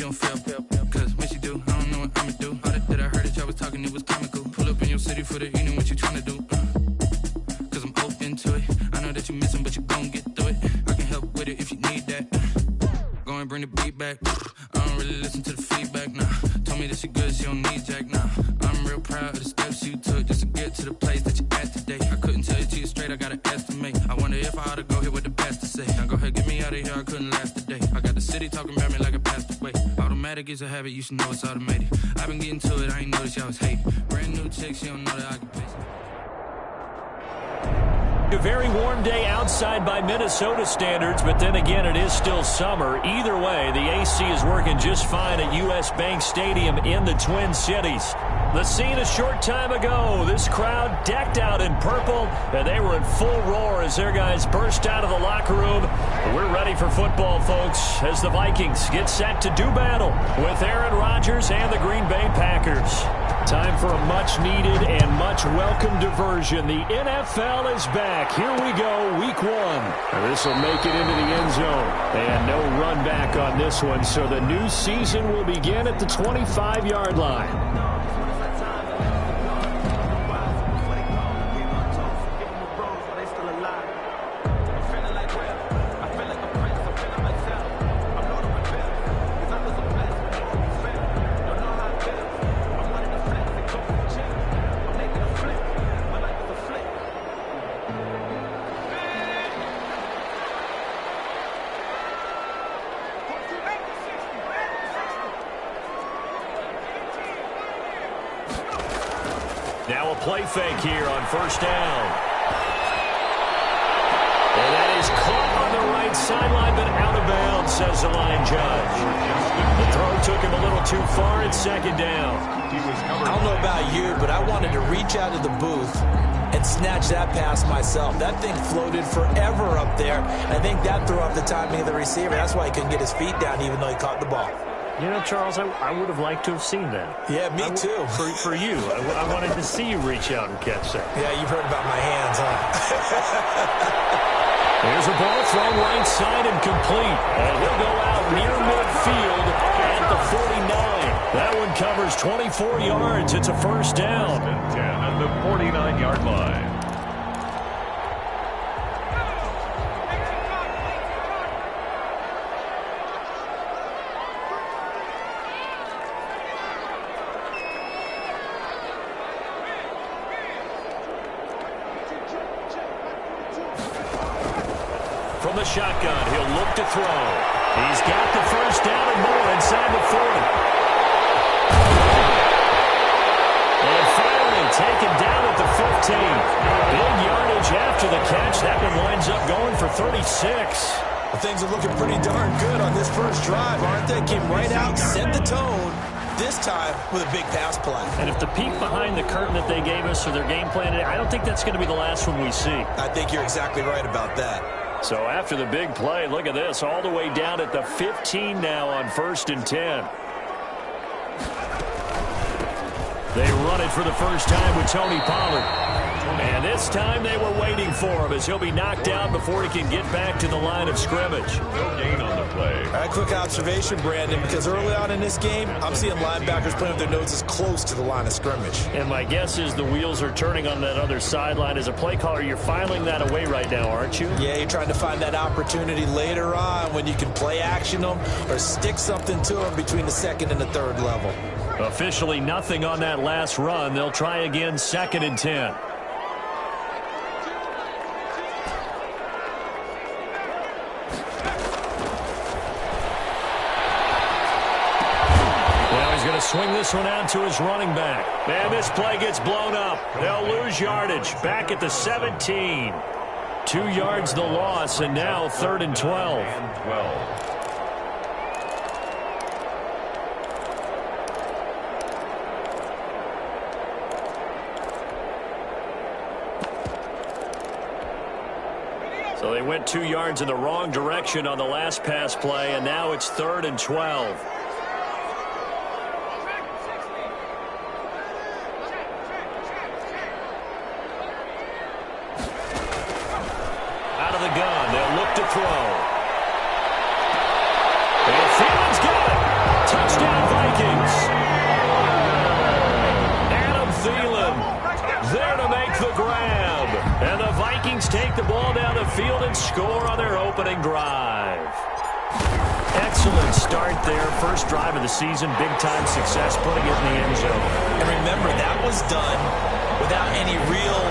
don't feel. Cause when she do, I don't know what I'ma do. All that I heard that y'all was talking, it was comical. Pull up in your city for the evening, what you tryna do? Cause I'm open to it. I know that you missing, but you gon' get through it. I can help with it if you need that. Go and bring the beat back. I don't really listen to the feedback, nah. Told me that she good, she don't need Jack, nah. I'm real proud of the steps you took just to get to the place that you at today. I couldn't tell you to you straight, I gotta estimate. I wonder if I ought to go here with the best to say. Now go ahead, get me out of here, I couldn't last today. I got the city talking about me like a passed away. Automatic is a habit, you should know it's automated. I've been getting to it, I ain't noticed y'all was hating. Brand new chick, she don't know the occupation. A very warm day outside by Minnesota standards, but then again, it is still summer. Either way, the AC is working just fine at U.S. Bank Stadium in the Twin Cities. The scene a short time ago, this crowd decked out in purple, and they were in full roar as their guys burst out of the locker room. We're ready for football, folks, as the Vikings get set to do battle with Aaron Rodgers and the Green Bay Packers. Time for a much-needed and much-welcome diversion. The NFL is back. Here we go, week one. And this will make it into the end zone. And no run back on this one, so the new season will begin at the 25-yard line. Now a play fake here on first down. And that is caught on the right sideline, but out of bounds, says the line judge. The throw took him a little too far at second down. I don't know about you, but I wanted to reach out of the booth and snatch that pass myself. That thing floated forever up there. I think that threw off the timing of the receiver. That's why he couldn't get his feet down even though he caught the ball. You know, Charles, I would have liked to have seen that. Yeah, me too. For you. I wanted to see you reach out and catch that. Yeah, you've heard about my hands, huh? There's a ball thrown right side and complete. And he'll go out near midfield at the 49. That one covers 24 yards. It's a first down. 10 at the 49-yard line. From the shotgun, he'll look to throw. He's got the first down and more inside the 40. And finally taken down at the 15. Big yardage after the catch. That one winds up going for 36. Well, things are looking pretty darn good on this first drive, aren't they? Came right out, set the tone, this time with a big pass play. And if the peek behind the curtain that they gave us or their game plan, I don't think that's going to be the last one we see. I think you're exactly right about that. So after the big play, look at this, all the way down at the 15 now on 1st and 10. They run it for the first time with Tony Pollard. And this time they were waiting for him as he'll be knocked out before he can get back to the line of scrimmage. No gain on the play. All right, quick observation, Brandon, because early on in this game, I'm seeing linebackers playing with their noses close to the line of scrimmage. And my guess is the wheels are turning on that other sideline. As a play caller, you're filing that away right now, aren't you? Yeah, you're trying to find that opportunity later on when you can play action them or stick something to them between the second and the third level. Officially nothing on that last run. They'll try again 2nd and 10. Going to swing this one out to his running back. And this play gets blown up. They'll lose yardage. Back at the 17. 2 yards the loss, and now 3rd and 12. So they went 2 yards in the wrong direction on the last pass play, and now it's 3rd and 12. Throw. And Thielens got it. score on their opening drive. Excellent start there. First drive of the season. Big-time success putting it in the end zone. And remember, that was done without any real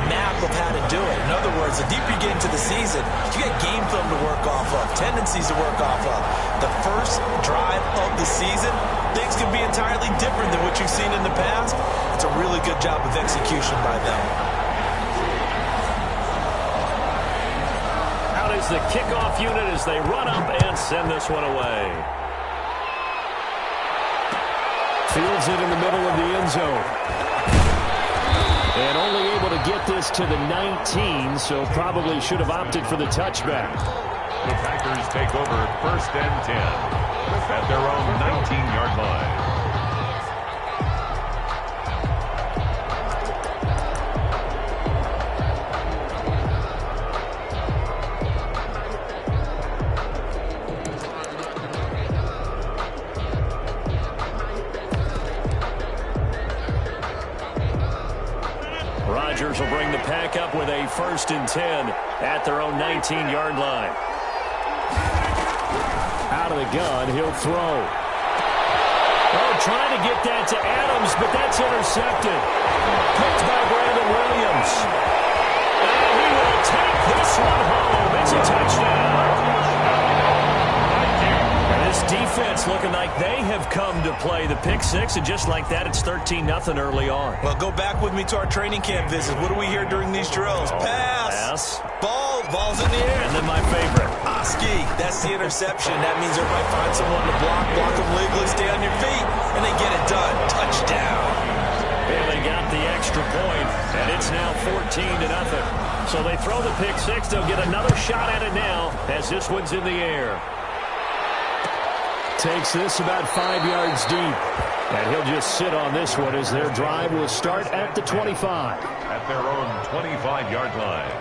map of how to do it. In other words, the deeper you get into the season, you get game film to work off of, tendencies to work off of. The first drive of the season, things can be entirely different than what you've seen in the past. It's a really good job of execution by them. Out is the kickoff unit as they run up and send this one away. Fields it in the middle of the end zone. And only able to get this to the 19, so probably should have opted for the touchback. The Packers take over 1st and 10 at their own 19-yard line. Rodgers will bring the pack up with a 1st and 10 at their own 19-yard line. Out of the gun, he'll throw. Oh, trying to get that to Adams, but that's intercepted. Picked by Brandon Williams. And he will take this one home. It's a touchdown. This defense looking like they have come to play the pick six, and just like that, it's 13-0 early on. Well, go back with me to our training camp visit. What do we hear during these drills? Pass. Ball's in the air. And then my favorite. Oski, that's the interception. That means everybody finds someone to block them legally, stay on your feet, and they get it done. Touchdown. And they got the extra point, and it's now 14-0. So they throw the pick six. They'll get another shot at it now as this one's in the air. Takes this about 5 yards deep. And he'll just sit on this one as their drive will start at the 25. At their own 25-yard line.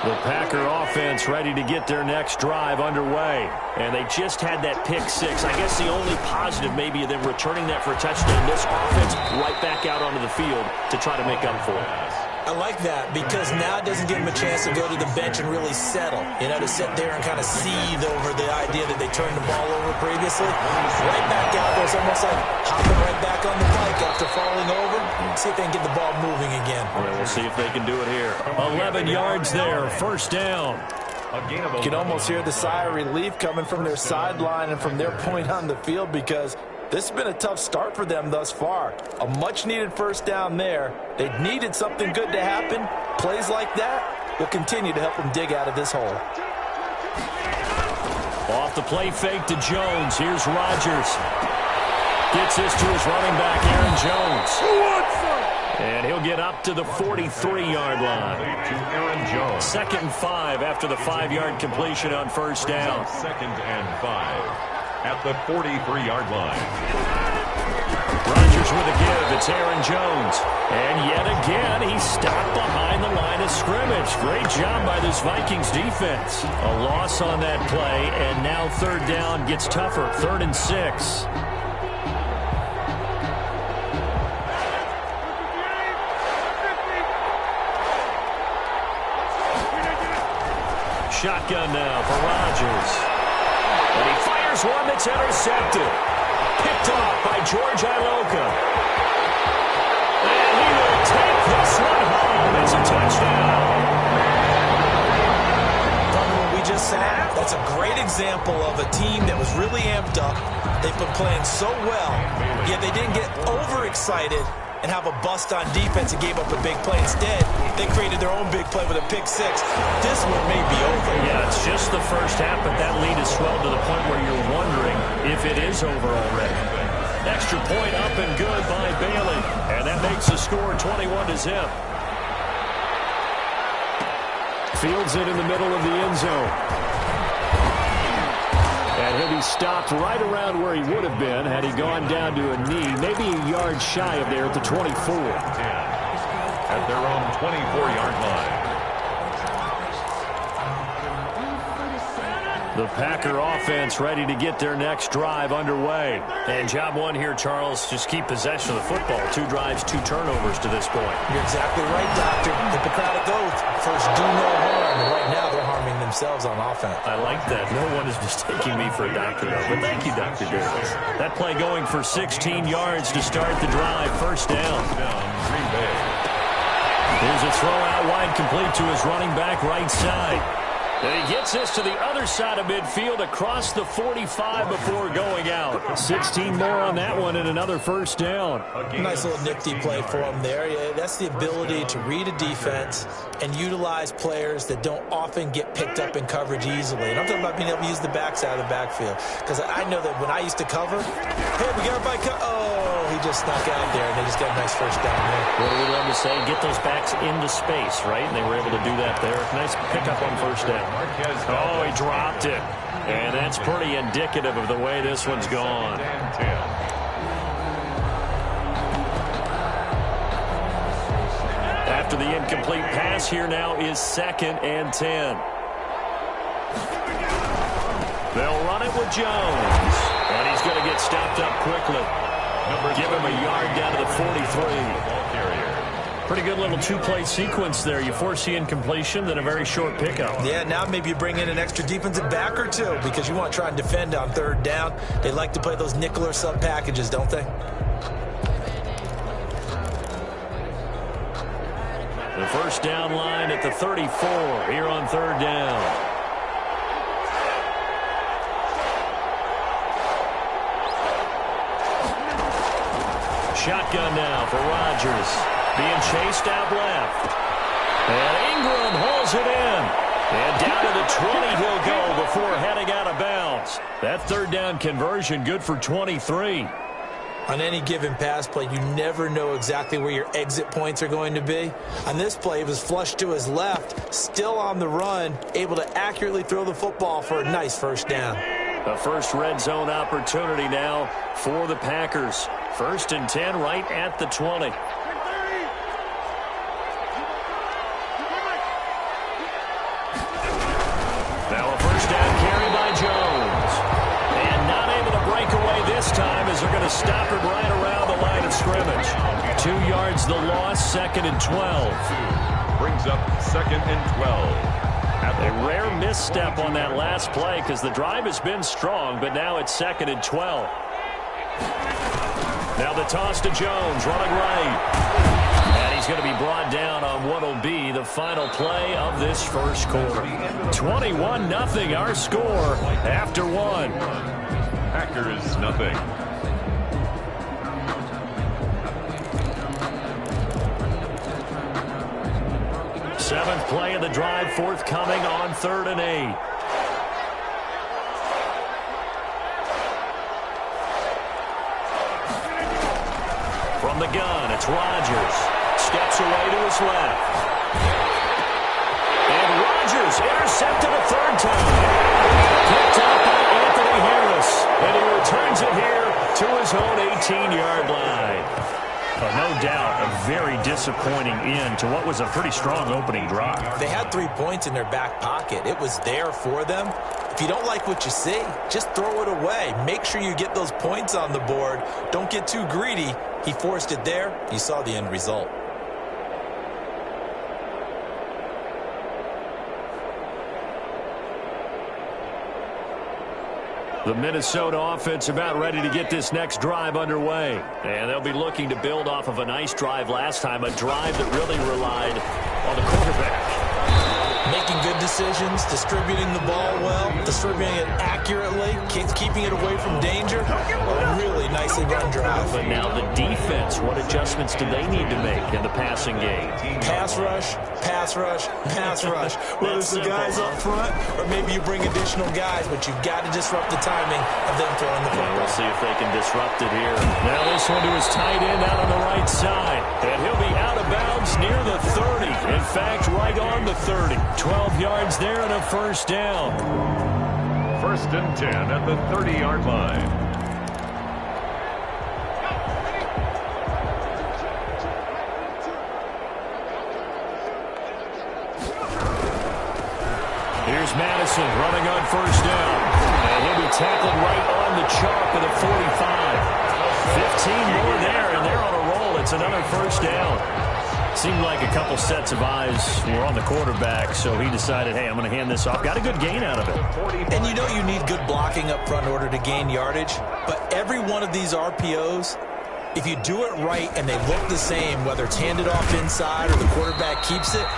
The Packer offense ready to get their next drive underway. And they just had that pick six. I guess the only positive maybe of them returning that for a touchdown. This offense right back out onto the field to try to make up for it. I like that because now it doesn't give them a chance to go to the bench and really settle. You know, to sit there and kind of seethe over the idea that they turned the ball over previously. Right back out there. It's almost like hopping right back on the bike after falling over. See if they can get the ball moving again. Well, we'll see if they can do it here. 11 yards there. 1st down. You can almost hear the sigh of relief coming from their sideline and from their point on the field because this has been a tough start for them thus far. A much-needed 1st down there. They needed something good to happen. Plays like that will continue to help them dig out of this hole. Off the play fake to Jones. Here's Rodgers. Gets this to his running back, Aaron Jones. And he'll get up to the 43-yard line. To Aaron Jones. 2nd and 5 after the 5-yard completion on 1st down. 2nd and 5 at the 43-yard line. Rodgers with a give. It's Aaron Jones. And yet again, he's stopped behind the line of scrimmage. Great job by this Vikings defense. A loss on that play, and now 3rd down gets tougher. 3rd and 6. Shotgun now for Rodgers. And he fires one that's intercepted. Picked off by George Iloka. And he will take this one home. It's a touchdown. What we just saw, that's a great example of a team that was really amped up. They've been playing so well, yet they didn't get overexcited and have a bust on defense and gave up a big play. Instead, they created their own big play with a pick six. This one may be over. Yeah, it's just the first half, but that lead has swelled to the point where you're wondering if it is over already. Extra point up and good by Bailey. And that makes the score 21-0. Fields it in the middle of the end zone. And he'll be stopped right around where he would have been had he gone down to a knee, maybe a yard shy of there at the 24. 10 at their own 24-yard line. The Packer offense ready to get their next drive underway. And job one here, Charles, just keep possession of the football. 2 drives, 2 turnovers to this point. You're exactly right, Doctor. Hippocratic oath. First, do no harm. And right now, they're harming themselves on offense. I like that. No one is mistaking me for a doctor, though. But thank you, Dr. Davis. That play going for 16 yards to start the drive. First down. Green Bay. Here's a throw out wide, complete to his running back right side. And he gets this to the other side of midfield across the 45 before going out. 16 more on that one and another first down. Nice little nifty play for him there. Yeah, that's the ability to read a defense and utilize players that don't often get picked up in coverage easily. And I'm talking about being able to use the backside of the backfield. Because I know that when I used to cover, hey, we got everybody oh, he just snuck out there, and they just got a nice first down there. What do we love to say? Get those backs into space, right? And they were able to do that there. Nice pickup on first down. Oh, he dropped it. And that's pretty indicative of the way this one's gone. After the incomplete pass, here now is 2nd and 10. They'll run it with Jones. And he's going to get stopped up quickly. Give him a yard down to the 43. Pretty good little 2-play sequence there. You force the incompletion, then a very short pickup. Yeah, now maybe you bring in an extra defensive back or 2 because you want to try and defend on 3rd down. They like to play those nickel or sub packages, don't they? The first down line at the 34 here on 3rd down. Shotgun now for Rodgers. Being chased out left. And Ingram hauls it in. And down to the 20 he'll go before heading out of bounds. That 3rd down conversion good for 23. On any given pass play, you never know exactly where your exit points are going to be. On this play, it was flushed to his left, still on the run, able to accurately throw the football for a nice first down. The first red zone opportunity now for the Packers. 1st and 10 right at the 20. Now a first down carry by Jones. And not able to break away this time as they're going to stop it right around the line of scrimmage. 2 yards the loss, 2nd and 12. Brings up 2nd and 12. A rare misstep on that last play because the drive has been strong, but now it's 2nd and 12. Now the toss to Jones, running right. And he's going to be brought down on what will be the final play of this first quarter. 21-0 our score after 1. Packers nothing. Seventh play of the drive forthcoming on 3rd and 8. From the gun, it's Rodgers. Steps away to his left. And Rodgers intercepted a 3rd time. Picked up by Anthony Harris. And he returns it here to his own 18-yard line. No doubt a very disappointing end to what was a pretty strong opening drive. They had 3 points in their back pocket. It was there for them. If you don't like what you see, just throw it away. Make sure you get those points on the board. Don't get too greedy. He forced it there. You saw the end result. The Minnesota offense about ready to get this next drive underway. And they'll be looking to build off of a nice drive last time, a drive that really relied on the quarterback. Making good decisions, distributing the ball well, distributing it accurately, keeping it away from danger. A really nicely run drive. But now the defense, what adjustments do they need to make in the passing game? Pass rush, pass rush, pass rush. Whether it's the guys up front or maybe you bring additional guys, but you've got to disrupt the timing of them throwing the football. We'll see if they can disrupt it here. Now this one to his tight end out on the right side. And he'll be out of bounds near the 30. In fact, right on the 30. 12 yards there and a first down. 1st and 10 at the 30-yard line. Here's Madison running on first down. And he'll be tackled right on the chalk at the 45. 15 more there, and they're on a roll. It's another first down. Seemed like a couple sets of eyes were on the quarterback, so he decided, hey, I'm going to hand this off. Got a good gain out of it. And you know you need good blocking up front in order to gain yardage, but every one of these RPOs, if you do it right and they look the same, whether it's handed off inside or the quarterback keeps it,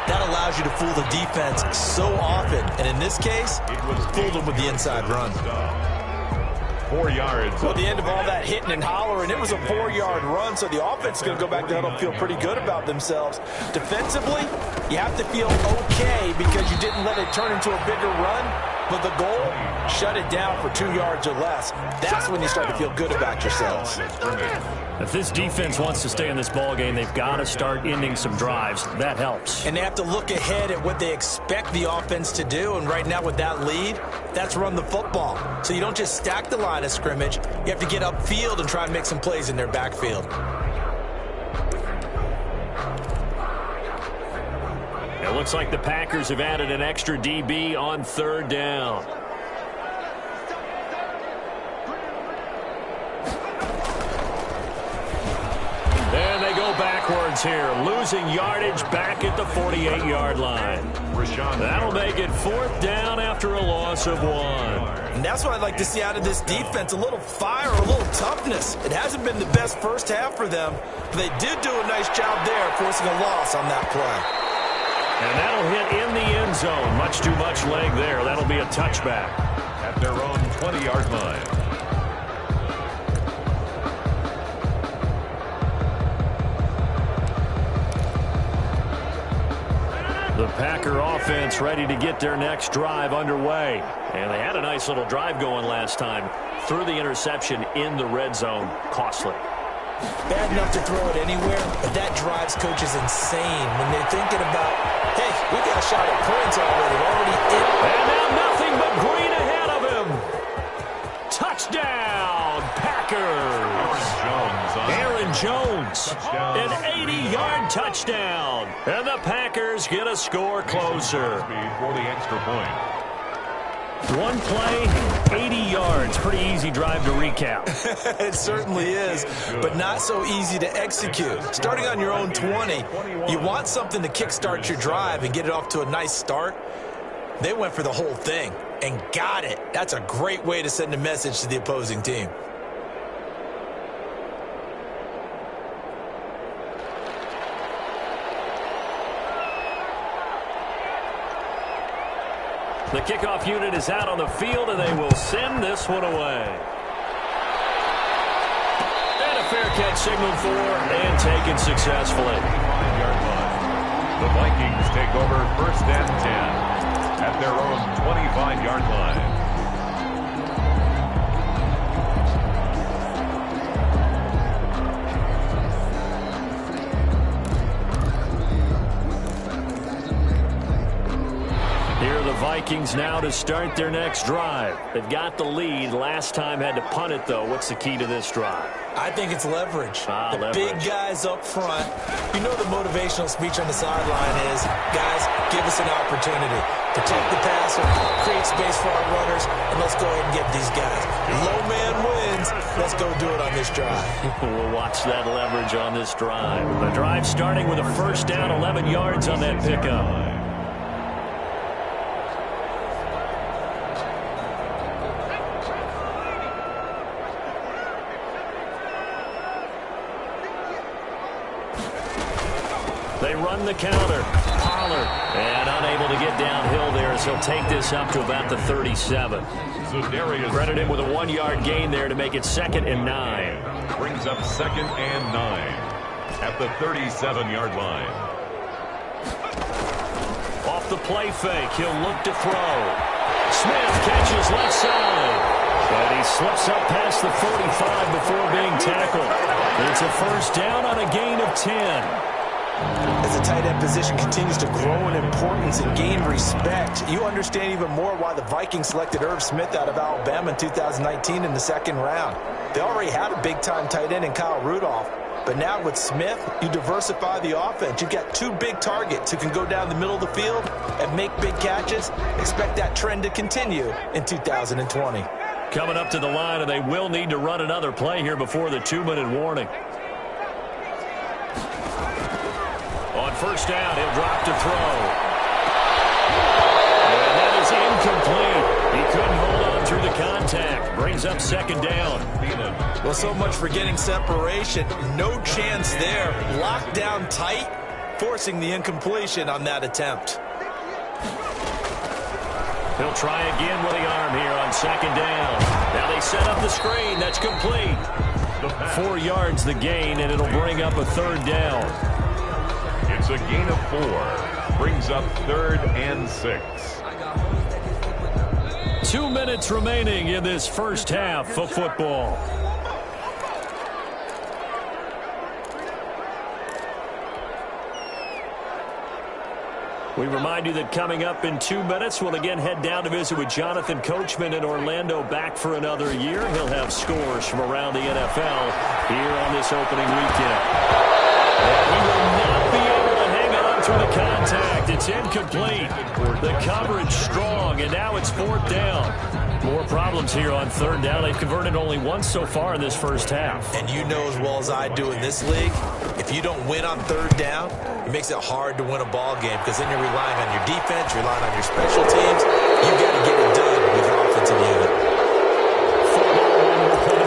that allows you to fool the defense so often. And in this case, fooled them with the inside run. 4 yards. Well, at the end of all that hitting and hollering, it was a 4-yard run, so the offense is going to go back down and feel pretty good about themselves. Defensively, you have to feel okay because you didn't let it turn into a bigger run, but the goal, shut it down for 2 yards or less. That's when you start to feel good about yourselves. If this defense wants to stay in this ballgame, they've got to start ending some drives. That helps. And they have to look ahead at what they expect the offense to do. And right now with that lead, that's run the football. So you don't just stack the line of scrimmage. You have to get upfield and try and make some plays in their backfield. It looks like the Packers have added an extra DB on third down. And they go backwards here, losing yardage back at the 48-yard line. That'll make it fourth down after a loss of 1. And that's what I'd like to see out of this defense, a little fire, a little toughness. It hasn't been the best first half for them, but they did do a nice job there, forcing a loss on that play. And that'll hit in the end zone. Much too much leg there. That'll be a touchback. At their own 20-yard line. The Packer offense ready to get their next drive underway. And they had a nice little drive going last time. Threw the interception in the red zone. Costly. Bad enough to throw it anywhere, but that drives coaches insane when they're thinking about, hey, we got a shot at points already. In. And now nothing but green ahead of him. Touchdown, Packers. Aaron Jones, an 80-yard touchdown. And the Packers get a score closer. For the extra point. One play, 80 yards. Pretty easy drive to recap. It certainly is, but not so easy to execute. Starting on your own 20, you want something to kickstart your drive and get it off to a nice start. They went for the whole thing and got it. That's a great way to send a message to the opposing team. The kickoff unit is out on the field, and they will send this one away. And a fair catch signaled for and taken successfully. The Vikings take over first and 10 at their own 25-yard line. Vikings now to start their next drive. They've got the lead. Last time had to punt it, though. What's the key to this drive? I think it's leverage. Leverage. Big guys up front. You know the motivational speech on the sideline is, guys, give us an opportunity. Protect the passer, create space for our runners, and let's go ahead and get these guys. Low man wins. Let's go do it on this drive. We'll watch that leverage on this drive. The drive starting with a first down, 11 yards on that pickup. They run the counter. Pollard, and unable to get downhill there, so he'll take this up to about the 37. Credit him with a 1-yard gain there to make it 2nd and 9. Brings up 2nd and 9 at the 37-yard line. Off the play fake, he'll look to throw. Smith catches left side. But he slips up past the 45 before being tackled. It's a first down on a gain of 10. As the tight end position continues to grow in importance and gain respect, you understand even more why the Vikings selected Irv Smith out of Alabama in 2019 in the 2nd round. They already had a big-time tight end in Kyle Rudolph. But now with Smith, you diversify the offense. You've got two big targets who can go down the middle of the field and make big catches. Expect that trend to continue in 2020. Coming up to the line, and they will need to run another play here before the 2-minute warning. On first down, he'll drop to throw. And that is incomplete. He couldn't hold on through the contact. Brings up second down. Well, so much for getting separation. No chance there. Locked down tight, forcing the incompletion on that attempt. He'll try again with the arm here on second down. Now they set up the screen. That's complete. 4 yards the gain, and it'll bring up a third down. It's a gain of 4. Brings up 3rd and 6. 2 minutes remaining in this first half of football. We remind you that coming up in 2 minutes, we'll again head down to visit with Jonathan Coachman in Orlando, back for another year. He'll have scores from around the NFL here on this opening weekend. And he will not be able to hang on through the contact. It's incomplete. The coverage strong, and now it's 4th down. More problems here on 3rd down. They've converted only once so far in this first half. And you know as well as I do in this league, if you don't win on 3rd down, it makes it hard to win a ball game because then you're relying on your defense, you're relying on your special teams. You got to get it done with your offensive unit.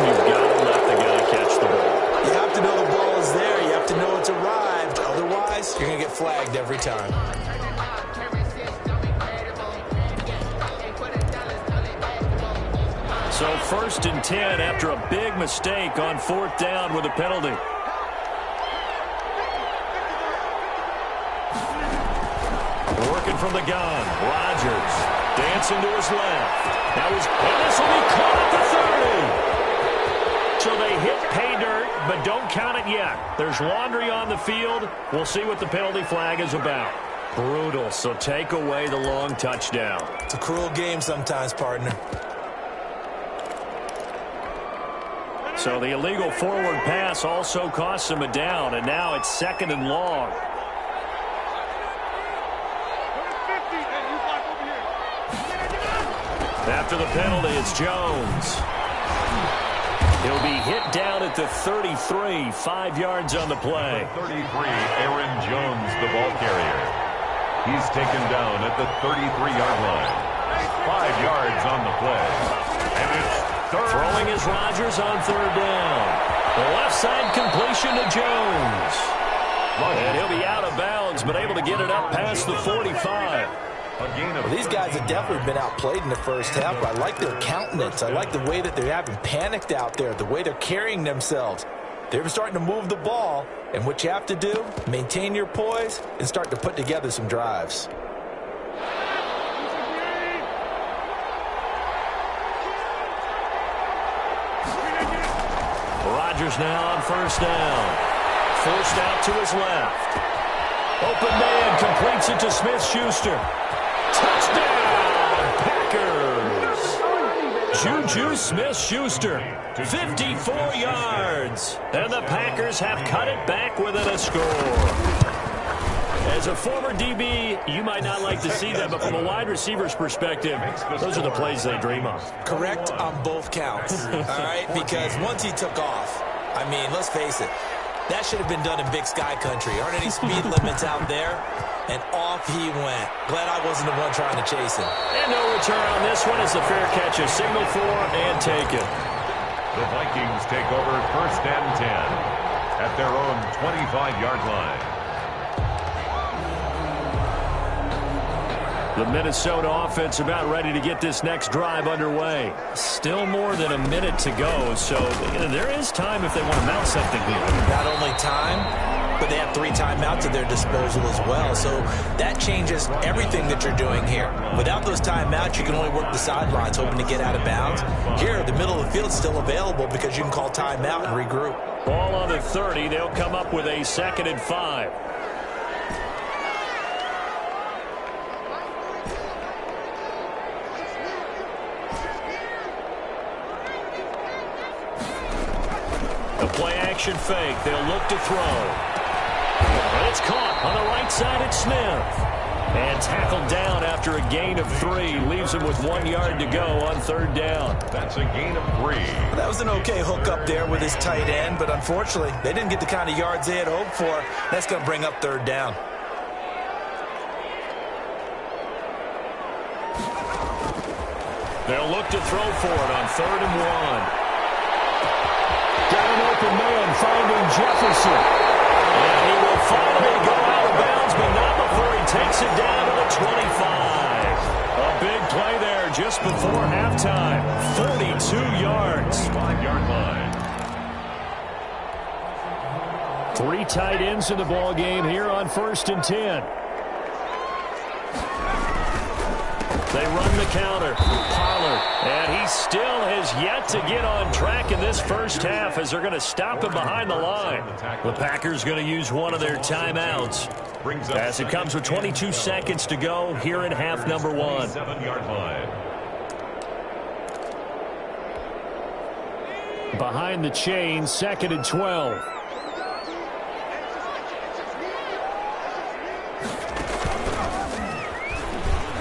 You've got to let the guy catch the ball. You have to know the ball is there. You have to know it's arrived. Otherwise, you're going to get flagged every time. So 1st and 10 after a big mistake on 4th down with a penalty. Working from the gun, Rodgers dancing to his left. Now and this will be caught at the 30. So they hit pay dirt, but don't count it yet. There's laundry on the field. We'll see what the penalty flag is about. Brutal, so take away the long touchdown. It's a cruel game sometimes, partner. So the illegal forward pass also costs him a down, and now it's 2nd and long. After the penalty, it's Jones. He'll be hit down at the 33, 5 yards on the play. 33, Aaron Jones, the ball carrier. He's taken down at the 33-yard line. 5 yards on the play. And it's third. Throwing is Rodgers on 3rd down. The left side completion to Jones. And he'll be out of bounds, but able to get it up past the 45. Well, these guys have definitely been outplayed in the first half, but I like their countenance. I like the way that they haven't panicked out there, the way they're carrying themselves. They're starting to move the ball, and what you have to do, maintain your poise and start to put together some drives. Rodgers now on 1st down. Forced out to his left. Open man completes it to Smith-Schuster. Touchdown, Packers. Juju Smith-Schuster, 54 yards. And the Packers have cut it back within a score. As a former DB, you might not like to see that, but from a wide receiver's perspective, those are the plays they dream of. Correct on both counts, all right? Because once he took off, I mean, let's face it, that should have been done in Big Sky Country. Aren't any speed limits out there? And off he went. Glad I wasn't the one trying to chase him. And no return on this one as the fair catch is signaled for and taken. The Vikings take over 1st and 10 at their own 25-yard line. The Minnesota offense about ready to get this next drive underway. Still more than a minute to go, so there is time if they want to mount something here. Not only time, but they have 3 timeouts at their disposal as well, so that changes everything that you're doing here. Without those timeouts, you can only work the sidelines hoping to get out of bounds. Here, the middle of the field is still available because you can call timeout and regroup. Ball on the 30. They'll come up with a 2nd and 5. The play play-action fake. They'll look to throw. And it's caught on the right side at Smith. And tackled down after a gain of 3. Leaves him with 1 yard to go on 3rd down. That's a gain of 3. That was an okay hook up there with his tight end, but unfortunately, they didn't get the kind of yards they had hoped for. That's going to bring up 3rd down. They'll look to throw for it on 3rd and 1. Got an open man finding Jefferson. And he will finally go out of bounds, but not before he takes it down to the 25. A big play there just before halftime. 42 yards. 5-yard line. 3 tight ends in the ball game here on 1st and 10. They run the counter. Pollard. And he still has yet to get on track in this first half as they're going to stop him behind the line. The Packers going to use one of their timeouts as it comes with 22 seconds to go here in half number 1. 7-yard line. Behind the chain, 2nd and 12.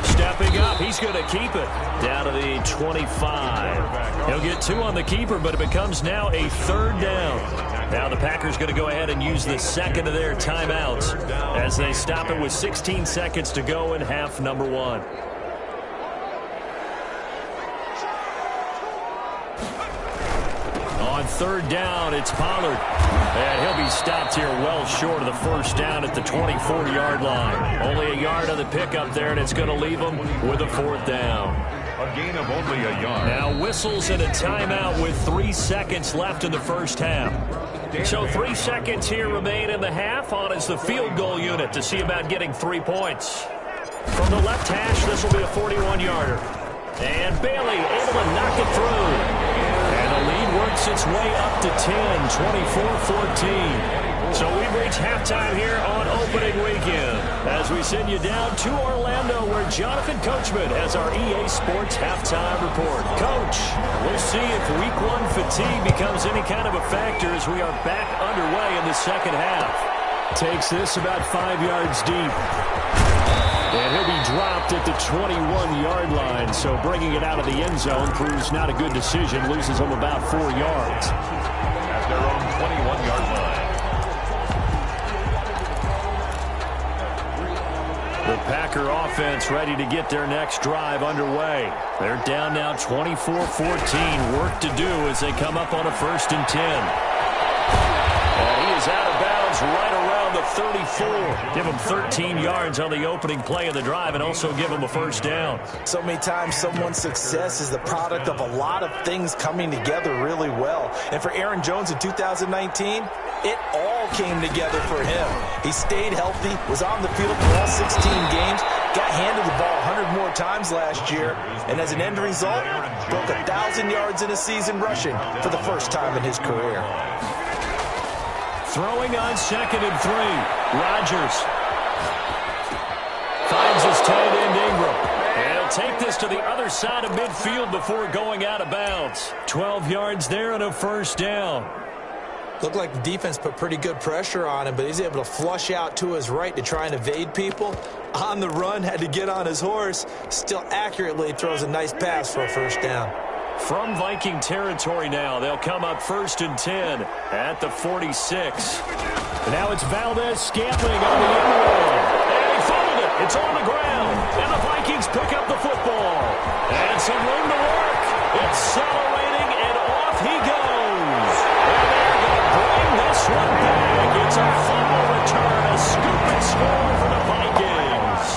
Stepping up, he's going to keep it down to the 25. He'll get 2 on the keeper, but it becomes now a 3rd down. Now the Packers going to go ahead and use the 2nd of their timeouts as they stop it with 16 seconds to go in half number 1. On 3rd down, it's Pollard. And he'll be stopped here well short of the 1st down at the 24-yard line. Only a yard on the pickup there, and it's going to leave him with a 4th down. A gain of only a yard. Now whistles and a timeout with 3 seconds left in the first half. So 3 seconds here remain in the half on as the field goal unit to see about getting 3 points. From the left hash, this will be a 41-yarder. And Bailey able to knock it through. And the lead works its way up to 10, 24-14. So we've reached halftime here on opening weekend as we send you down to Orlando where Jonathan Coachman has our EA Sports halftime report. Coach, we'll see if week 1 fatigue becomes any kind of a factor as we are back underway in the second half. Takes this about 5 yards deep. And he'll be dropped at the 21-yard line, so bringing it out of the end zone proves not a good decision. Loses him about 4 yards. At their own 21-yard line. The Packer offense ready to get their next drive underway. They're down now 24-14. Work to do as they come up on a 1st and 10. And he is out of bounds right around the 34. Give him 13 yards on the opening play of the drive and also give him a 1st down. So many times someone's success is the product of a lot of things coming together really well. And for Aaron Jones in 2019, it all came together for him. He stayed healthy, was on the field for all 16 games, got handed the ball 100 more times last year, and as an end result, broke 1,000 yards in a season rushing for the first time in his career. Throwing on 2nd and 3. Rodgers finds his tight end Ingram. And he'll take this to the other side of midfield before going out of bounds. 12 yards there and a 1st down. Looked like the defense put pretty good pressure on him, but he's able to flush out to his right to try and evade people. On the run, had to get on his horse. Still accurately throws a nice pass for a 1st down. From Viking territory now, they'll come up 1st and 10 at the 46. Now it's Valdez-Scantling on the end one. And he fumbled it. It's on the ground. And the Vikings pick up the football. And some room to work. Accelerating, and off he goes. And they're going to bring this one back. It's a fumble return, a scoop and score for the Vikings.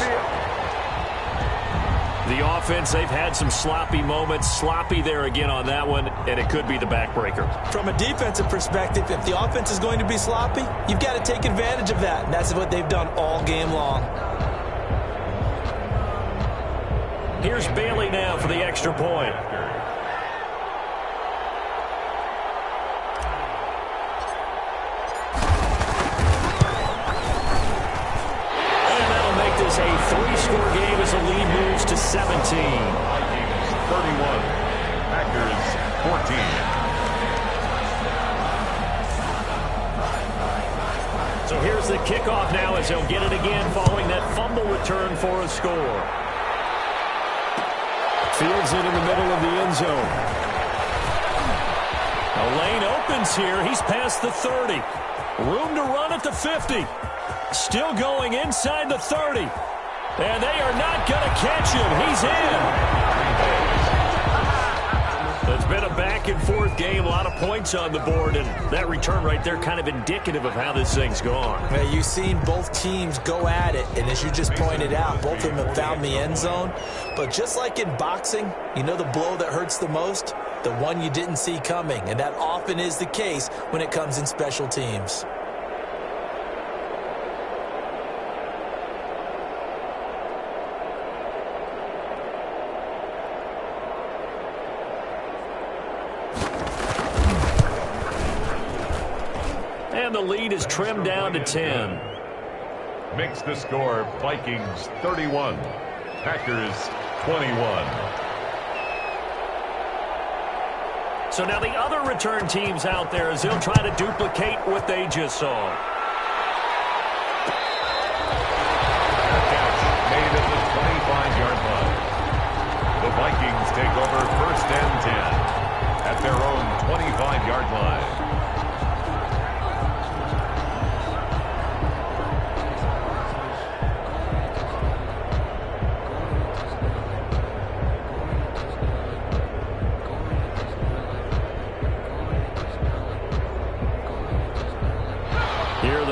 The offense, they've had some sloppy moments. Sloppy there again on that one, and it could be the backbreaker. From a defensive perspective, if the offense is going to be sloppy, you've got to take advantage of that, and that's what they've done all game long. Here's Bailey now for the extra point. And that'll make this a 3-score game as the lead moves to 17. 31. Packers 14. Kickoff now as they'll get it again following that fumble return for a score. Fields it in the middle of the end zone. A lane opens here. He's past the 30. Room to run at the 50. Still going inside the 30. And they are not going to catch him. He's in. It's been a back-and-forth game, a lot of points on the board, and that return right there kind of indicative of how this thing's gone. Yeah, you've seen both teams go at it, and as you just pointed out, both of them have found the end zone. But just like in boxing, you know the blow that hurts the most? The one you didn't see coming, and that often is the case when it comes in special teams. And the lead is trimmed down to 10. Makes the score Vikings 31, Packers 21. So now the other return teams out there as they'll try to duplicate what they just saw. Catch made at the 25-yard line. The Vikings take over 1st and 10 at their own 25-yard line.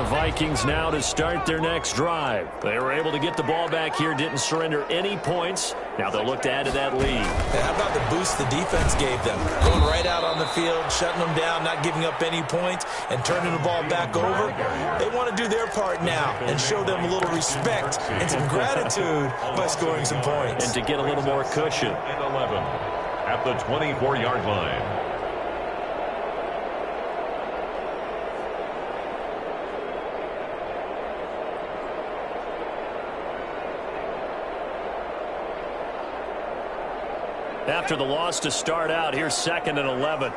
Vikings now to start their next drive. They were able to get the ball back here, didn't surrender any points. Now they'll look to add to that lead. How about the boost the defense gave them? Going right out on the field, shutting them down, not giving up any points, and turning the ball back over. They want to do their part now and show them a little respect and some gratitude by scoring some points. And to get a little more cushion. And 11 at the 24-yard line. After the loss to start out, here's 2nd and 11.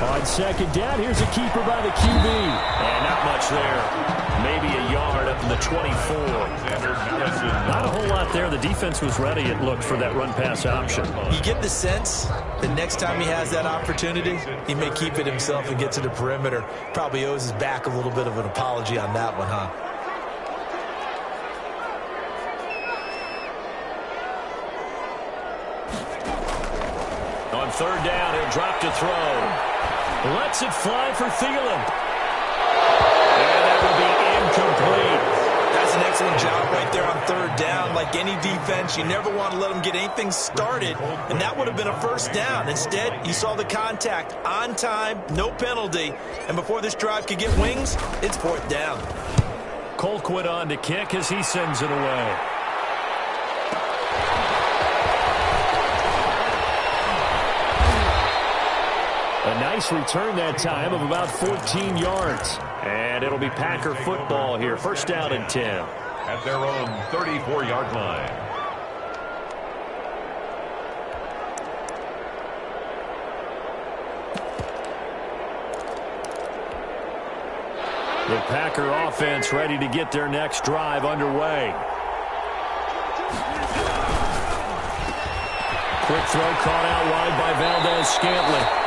On 2nd down, here's a keeper by the QB. And not much there. Maybe a yard up in the 24. Not a whole lot there. The defense was ready, it looked, for that run-pass option. You get the sense that next time he has that opportunity, he may keep it himself and get to the perimeter. Probably owes his back a little bit of an apology on that one, huh? On 3rd down, he'll drop to throw. Lets it fly for Thielen. And that will be incomplete. That's an excellent job right there on 3rd down. Like any defense, you never want to let them get anything started, and that would have been a 1st down. Instead, you saw the contact on time, no penalty, and before this drive could get wings, it's 4th down. Colquitt on to kick as he sends it away. A nice return that time of about 14 yards. And it'll be Packer football here. 1st down and 10. At their own 34-yard line. The Packer offense ready to get their next drive underway. Quick throw caught out wide by Valdez-Scantling.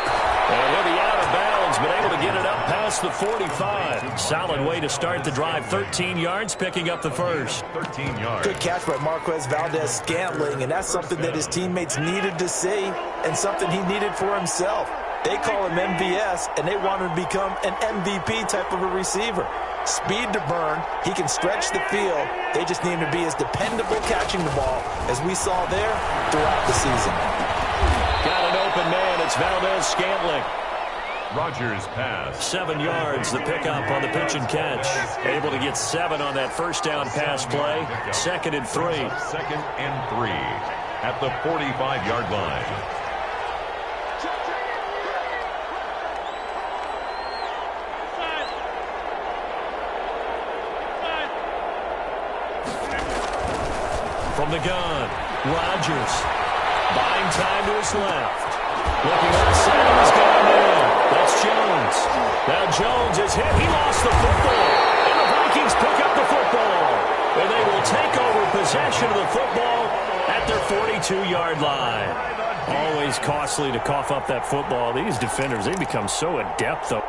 And he'll be out of bounds, but able to get it up past the 45. Solid way to start the drive. 13 yards, picking up the first. 13 yards. Good catch by Marquez Valdez-Scantling, and that's something that his teammates needed to see and something he needed for himself. They call him MVS, and they want him to become an MVP type of a receiver. Speed to burn. He can stretch the field. They just need him to be as dependable catching the ball as we saw there throughout the season. Got an open man. It's Valdez-Scantling. Rodgers pass. 7 yards, the pickup on the pitch and catch. Able to get 7 on that 1st down pass play. 2nd and 3. 2nd and 3 at the 45-yard line. From the gun, Rodgers buying time to his left. Looking outside, and he's got a man. That's Jones. Now Jones is hit. He lost the football. And the Vikings pick up the football. And they will take over possession of the football at their 42-yard line. Always costly to cough up that football. These defenders, they become so adept, though.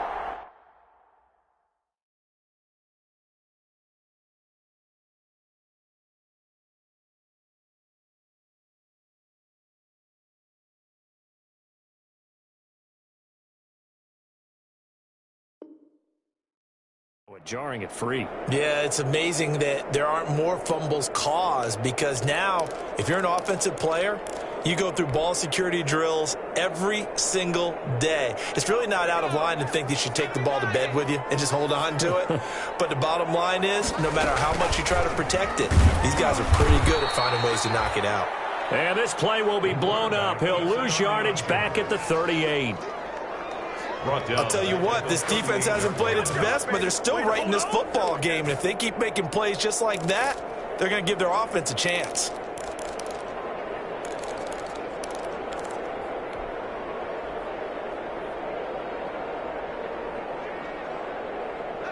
Jarring it free. Yeah, it's amazing that there aren't more fumbles caused, because now, if you're an offensive player, you go through ball security drills every single day. It's really not out of line to think you should take the ball to bed with you and just hold on to it. But the bottom line is, no matter how much you try to protect it, these guys are pretty good at finding ways to knock it out. And this play will be blown up. He'll lose yardage back at the 38. I'll tell you what, this defense hasn't played its best, but they're still right in this football game. And if they keep making plays just like that, they're going to give their offense a chance.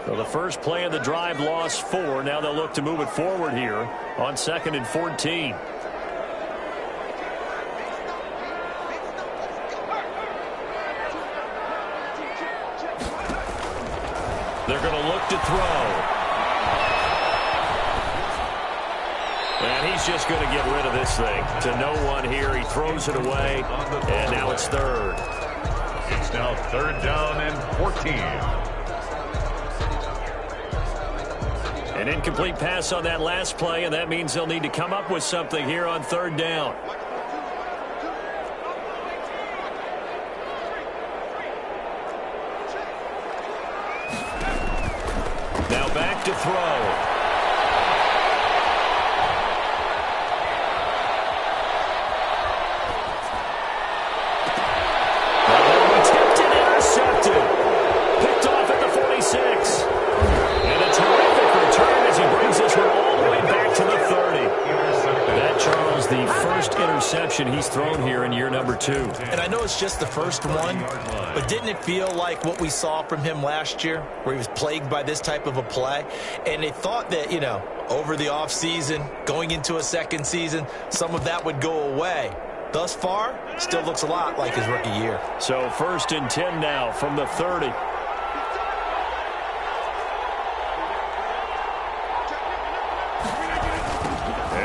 So the first play of the drive lost 4. Now they'll look to move it forward here on 2nd and 14. They're going to look to throw. And he's just going to get rid of this thing to no one here. He throws it away, and now it's 3rd. It's now 3rd down and 14. An incomplete pass on that last play, and that means they'll need to come up with something here on 3rd down. Now back to throw. Tipped and intercepted. Picked off at the 46. And a terrific return as he brings this one all the way back to the 30. That, Charles, the first interception he's thrown here in year number 2. And I know it's just the first one, but didn't it feel like what we saw from him last year, where he was plagued by this type of a play? And they thought that, you know, over the offseason, going into a second season, some of that would go away. Thus far, still looks a lot like his rookie year. So 1st and 10 now from the 30.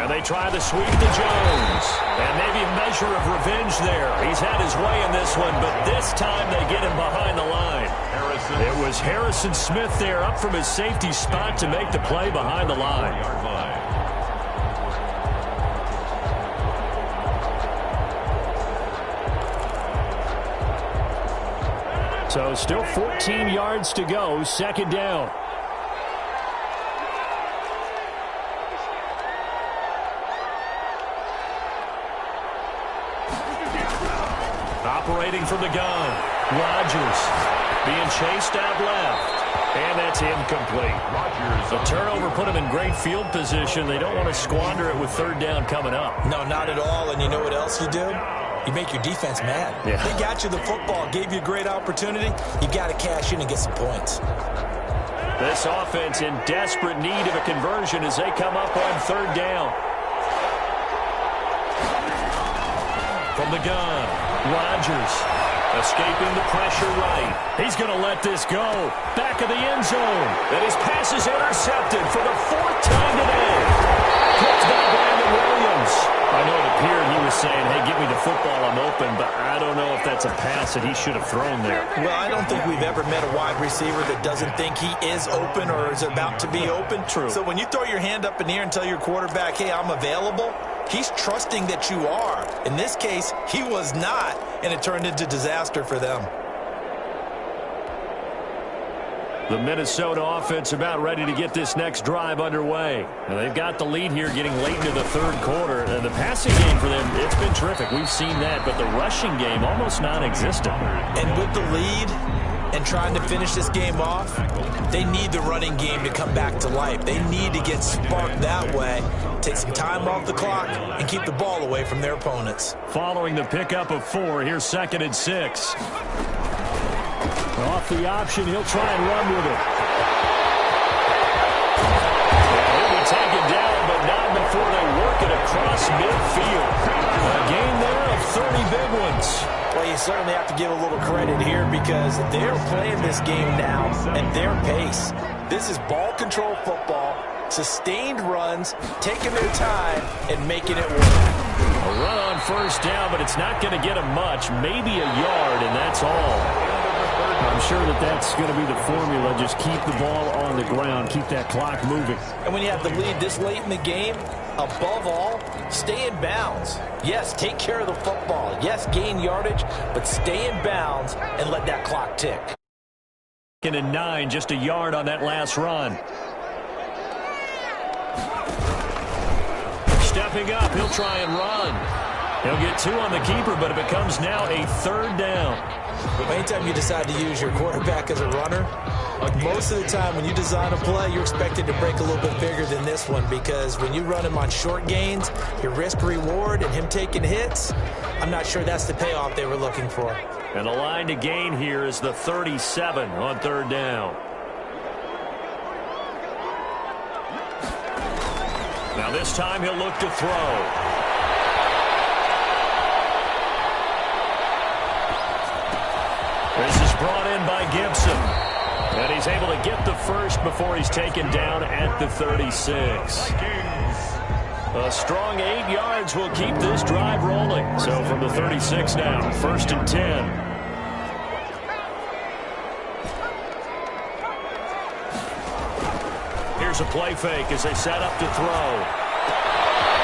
And they try the sweep to Jones. And maybe a measure of revenge there. He's had his way in this one, but this time they get him behind the line. It was Harrison Smith there up from his safety spot to make the play behind the line. So still 14 yards to go, 2nd down. Operating from the gun, Rodgers being chased out left, and that's incomplete. The turnover put him in great field position. They don't want to squander it with 3rd down coming up. No, not at all. And you know what else you do? You make your defense mad. Yeah. They got you the football, gave you a great opportunity. You got to cash in and get some points. This offense in desperate need of a conversion as they come up on 3rd down. From the gun, Rodgers escaping the pressure right. He's going to let this go. Back of the end zone. And his pass is intercepted for the 4th time today. Picked by Brandon Williams. I know it appeared he was saying, hey, give me the football, I'm open, but I don't know if that's a pass that he should have thrown there. Well, I don't think we've ever met a wide receiver that doesn't think he is open or is about to be open. True. So when you throw your hand up in the air and tell your quarterback, hey, I'm available, he's trusting that you are. In this case, he was not, and it turned into disaster for them. The Minnesota offense about ready to get this next drive underway. And they've got the lead here getting late into the 3rd quarter. And the passing game for them, it's been terrific. We've seen that, but the rushing game almost non-existent. And with the lead, and trying to finish this game off, they need the running game to come back to life. They need to get sparked that way, take some time off the clock, and keep the ball away from their opponents. Following the pickup of 4, here's 2nd and 6. Off the option, he'll try and run with it. He'll be taken down, but not before they work it across midfield. A gain there of 30 big ones. Well, you certainly have to give a little credit here because they're playing this game now at their pace. This is ball control football, sustained runs, taking their time, and making it work. A run on first down, but it's not going to get them much, maybe a yard, and that's all. I'm sure that's going to be the formula. Just keep the ball on the ground, keep that clock moving. And when you have the lead this late in the game, above all, stay in bounds. Yes, take care of the football. Yes, gain yardage, but stay in bounds and let that clock tick. 2nd and 9, just a yard on that last run. Stepping up, he'll try and run. He'll get 2 on the keeper, but it becomes now a 3rd down. Anytime you decide to use your quarterback as a runner, most of the time when you design a play, you're expected to break a little bit bigger than this one because when you run him on short gains, your risk-reward and him taking hits, I'm not sure that's the payoff they were looking for. And the line to gain here is the 37 on 3rd down. Now this time he'll look to throw. This is brought in by Gibson. And he's able to get the first before he's taken down at the 36. A strong 8 yards will keep this drive rolling. So from the 36 now, 1st and 10. Here's a play fake as they set up to throw.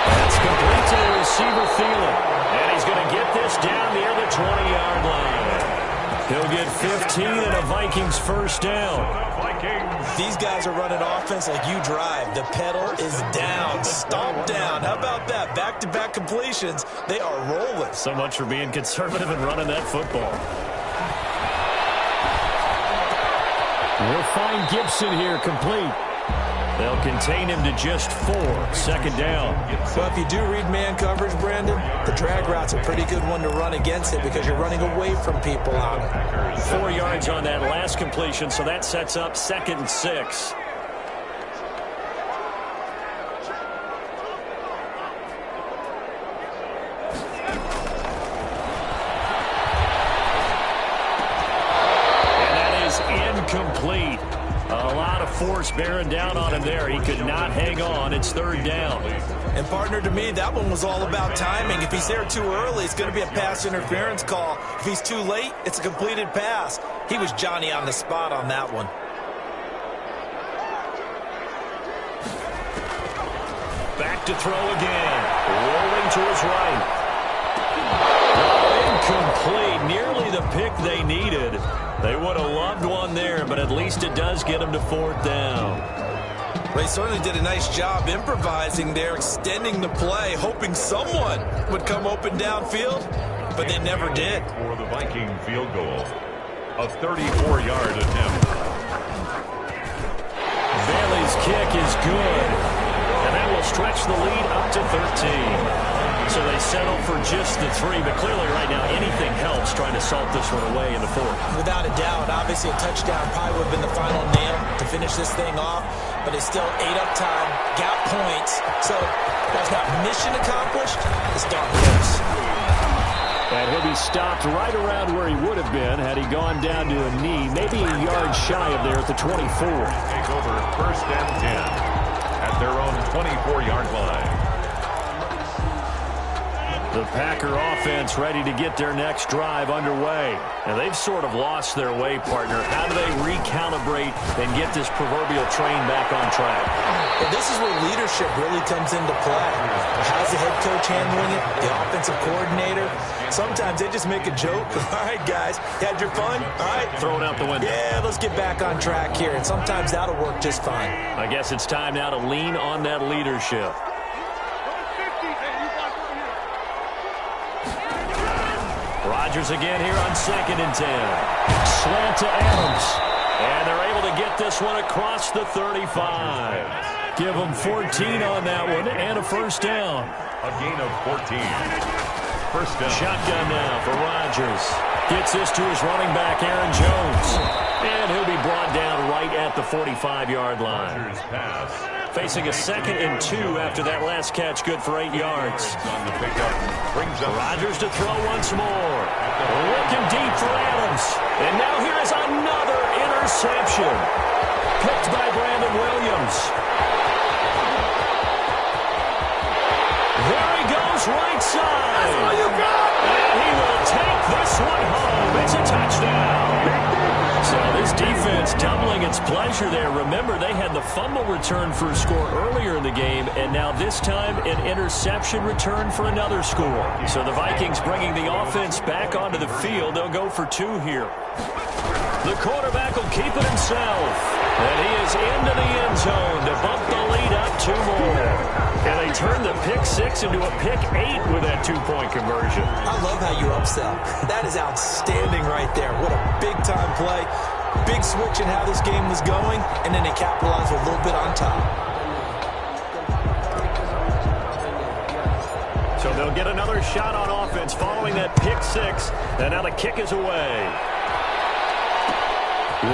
That's complete to the receiver, Thielen. And he's going to get this down near the 20-yard line. He'll get 15 and a Vikings first down. These guys are running offense like you drive. The pedal is down, stomp down. How about that? Back-to-back completions. They are rolling. So much for being conservative and running that football. We'll find Gibson here complete. They'll contain him to just 4. 2nd down. Well, if you do read man coverage, Brandon, the drag route's a pretty good one to run against it because you're running away from people on it. 4 yards on that last completion, so that sets up 2nd and 6. And that is incomplete. A lot of force bearing down on him there. He could not hang on. It's 3rd down. And, partner, to me, that one was all about timing. If he's there too early, it's going to be a pass interference call. If he's too late, it's a completed pass. He was Johnny on the spot on that one. Back to throw again. Rolling to his right. Incomplete. Nearly the pick they needed. They would have loved one there, but at least it does get them to 4th down. They certainly did a nice job improvising there, extending the play, hoping someone would come open downfield, but they never did. For the Viking field goal, a 34-yard attempt. Bailey's kick is good, and that will stretch the lead up to 13. So they settle for just the 3, but clearly right now anything helps trying to salt this one away in the 4th. Without a doubt, obviously a touchdown probably would have been the final nail to finish this thing off, but it's still ate up time, got points, so that's not mission accomplished, it's darn close. And he'll be stopped right around where he would have been had he gone down to a knee, maybe a yard shy of there at the 24. Take over 1st and 10 at their own 24-yard line. The Packer offense ready to get their next drive underway. And they've sort of lost their way, partner. How do they recalibrate and get this proverbial train back on track? Well, this is where leadership really comes into play. How's the head coach handling it? The offensive coordinator? Sometimes they just make a joke. All right, guys, had your fun? All right. Throw it out the window. Yeah, let's get back on track here. And sometimes that'll work just fine. I guess it's time now to lean on that leadership. Rodgers again here on 2nd and 10. Slant to Adams. And they're able to get this one across the 35. Give them 14 on that one and a first down. A gain of 14. First down. Shotgun now for Rodgers. Gets this to his running back, Aaron Jones. And he'll be brought down right at the 45-yard line. Rodgers pass. Facing a 2nd and 2 after that last catch, good for 8 yards. On the pickup, brings up Rodgers to throw once more. Looking deep for Adams. And now here is another interception. Picked by Brandon Williams. There he goes, right side. That's all you got. And he will take this one home. It's a touchdown. So this defense doubling its pleasure there. Remember, they had the fumble return for a score earlier in the game, and now this time an interception return for another score. So the Vikings bringing the offense back onto the field. They'll go for 2 here. The quarterback will keep it himself. And he is into the end zone to bump the lead up 2 more. And they turn the pick 6 into a pick 8 with that 2-point conversion. I love how you upsell. That is outstanding right there. What a big-time play. Big switch in how this game was going, and then they capitalized a little bit on top. So they'll get another shot on offense following that pick 6. And now the kick is away.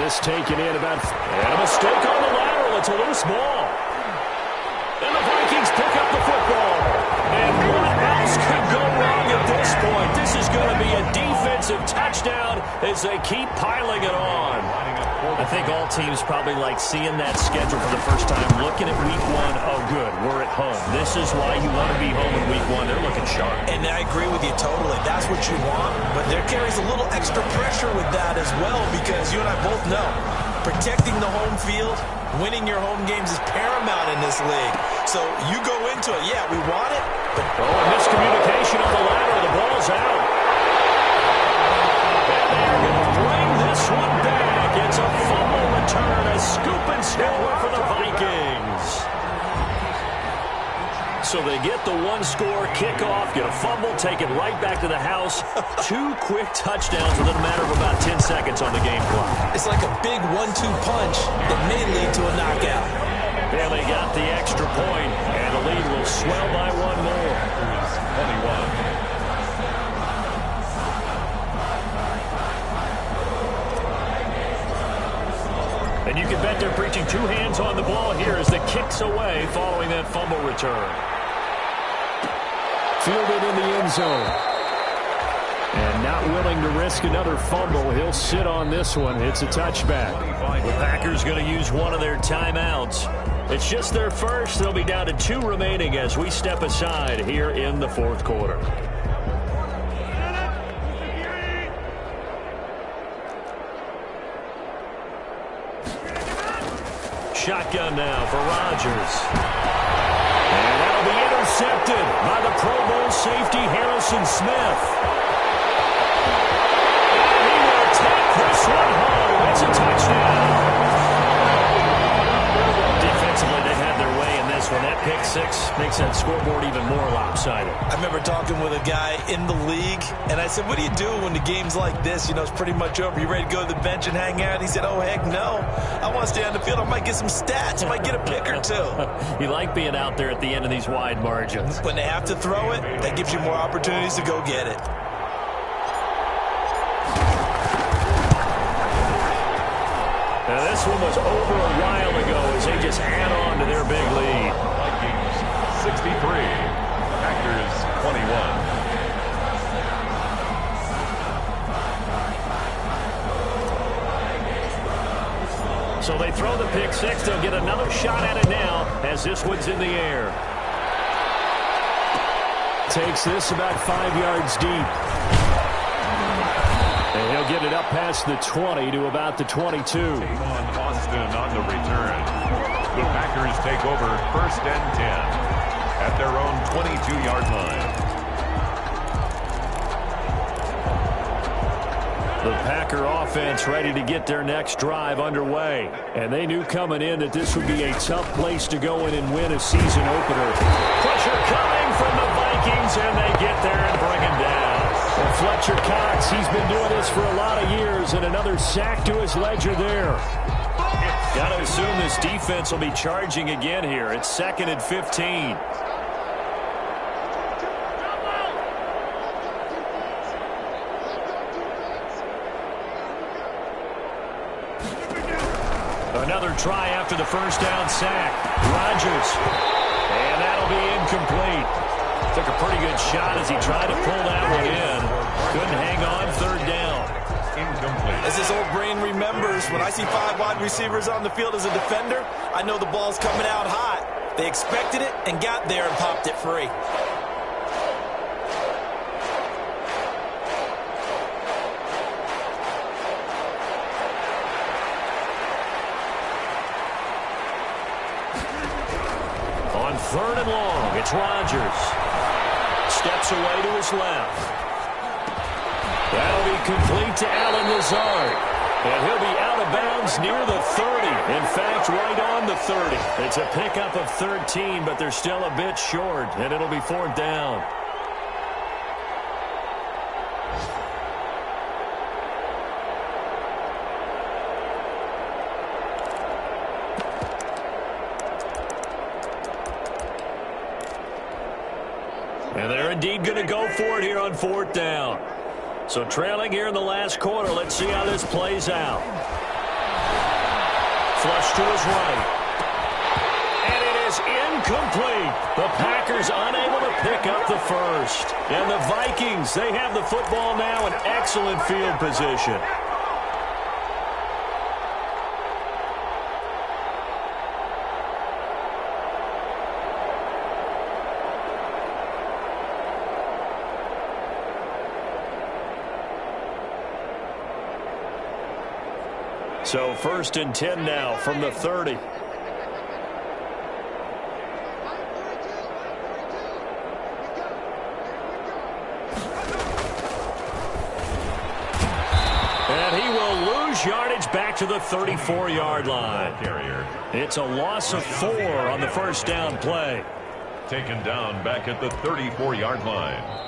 This taken in about... And a mistake on the lateral. It's a loose ball. And the Vikings pick up the football. And what else could go wrong at this point? This is going to be a defensive touchdown as they keep piling it on. I think all teams probably like seeing that schedule for the first time, looking at week 1. Oh, good, we're at home. This is why you want to be home in week 1. They're looking sharp. And I agree with you totally. That's what you want, but there carries a little extra pressure with that as well, because you and I both know protecting the home field, winning your home games is paramount in this league. So you go into it, yeah, we want it, but... Oh, a miscommunication on the lateral. The ball's out. And they're going to bring this one back. It's a fumble return, a scoop and score for the Vikings. So they get the 1-score kickoff, get a fumble, take it right back to the house. 2 quick touchdowns within a matter of about 10 seconds on the game clock. It's like a big 1-2 punch that may lead to a knockout. And they got the extra point, and the lead will swell by 1 more. 21. And you can bet they're preaching 2 hands on the ball here as the kick's away following that fumble return. Fielded in the end zone. And not willing to risk another fumble. He'll sit on this one. It's a touchback. The Packers going to use one of their timeouts. It's just their first. They'll be down to 2 remaining as we step aside here in the 4th quarter. Shotgun now for Rodgers. And that'll be intercepted by the Pro Bowl safety Harrison Smith. And he will take this one home. It's a touchdown. Defensively, they had their way in this one. That pick 6 makes that scoreboard even more lopsided. I remember talking with a guy in the league, and I said, what do you do when the game's like this? You know, it's pretty much over. You ready to go to the bench and hang out? He said, oh, heck no. I want to stay on the field. I might get some stats. I might get a pick or 2. You like being out there at the end of these wide margins. When they have to throw it, that gives you more opportunities to go get it. Now, this one was over a while ago as they just add on to their big lead. Vikings 63, Packers 21. So they throw the pick 6. They'll get another shot at it now as this one's in the air. Takes this about 5 yards deep. And he'll get it up past the 20 to about the 22. Austin on the return. The Packers take over 1st and 10 at their own 22-yard line. The Packer offense ready to get their next drive underway. And they knew coming in that this would be a tough place to go in and win a season opener. Pressure coming from the Vikings, and they get there and bring him down. Well, Fletcher Cox, he's been doing this for a lot of years, and another sack to his ledger there. Got to assume this defense will be charging again here. It's 2nd and 15. Another try after the first down sack. Rodgers. And that'll be incomplete. Took a pretty good shot as he tried to pull that one in. Couldn't hang on, 3rd down. Incomplete. As his old brain remembers, when I see 5 wide receivers on the field as a defender, I know the ball's coming out hot. They expected it and got there and popped it free. On 3rd and long, it's Rodgers. Steps away to his left. That'll be complete to Allen Lazard. And he'll be out of bounds near the 30. In fact, right on the 30. It's a pickup of 13, but they're still a bit short, and it'll be 4th down. And they're indeed going to go for it here on 4th down. So trailing here in the last quarter, let's see how this plays out. Flush to his right. And it is incomplete. The Packers unable to pick up the first. And the Vikings, they have the football now in excellent field position. So 1st and 10 now from the 30. And he will lose yardage back to the 34-yard line. It's a loss of 4 on the first down play. Taken down back at the 34-yard line.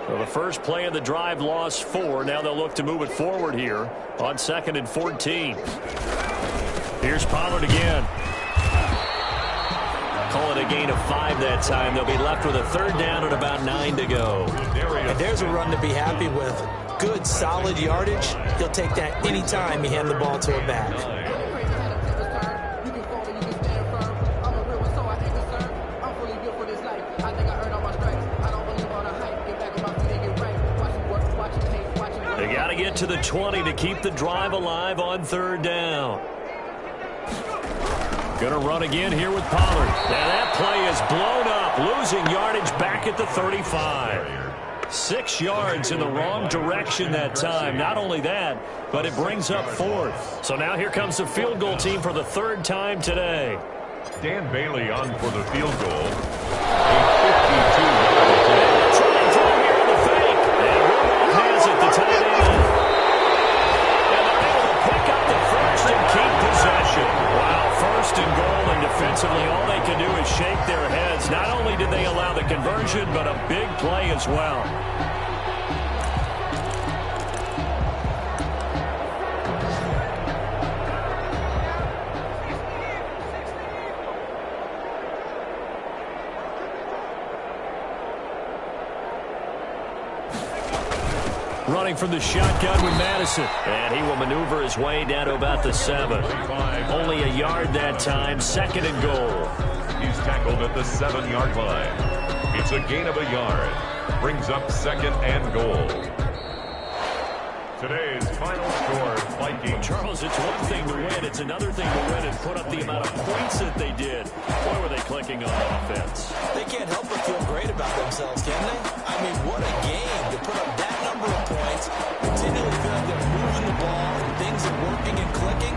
Well, the first play of the drive lost 4. Now they'll look to move it forward here on 2nd and 14. Here's Pollard again. Call it a gain of 5 that time. They'll be left with a 3rd down and about 9 to go. And there's a run to be happy with. Good, solid yardage. He'll take that anytime he hand the ball to a back. They got to get to the 20 to keep the drive alive on 3rd down. Going to run again here with Pollard. Now that play is blown up, losing yardage back at the 35. 6 yards in the wrong direction that time. Not only that, but it brings up 4th. So now here comes the field goal team for the 3rd time today. Dan Bailey on for the field goal. A 52-yard attempt. Trying to here in the fake. And Romo has it, the tight end. And they're able to pick up the first and keep possession. Wow, 1st and goal, and defensively all they can do is shake their heads. Not only did they allow the conversion, but a big play as well. Running from the shotgun with Madison. And he will maneuver his way down to about the 7. Only a yard that time. 2nd and goal. He's tackled at the 7-yard line. It's a gain of a yard. Brings up 2nd and goal. Today's final score, Vikings. Charles, it's one thing to win. It's another thing to win and put up the amount of points that they did. Boy, were they clicking on offense. They can't help but feel great about themselves, can they? I mean, what a game to put up that number of points. continually feel like they're moving the ball and things are working and clicking,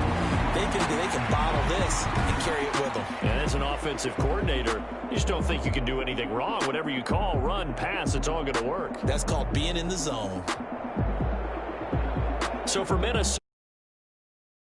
they can bottle this and carry it with them. And as an offensive coordinator, you just don't think you can do anything wrong. Whatever you call, run, pass, it's all going to work. That's called being in the zone. So for Minnesota,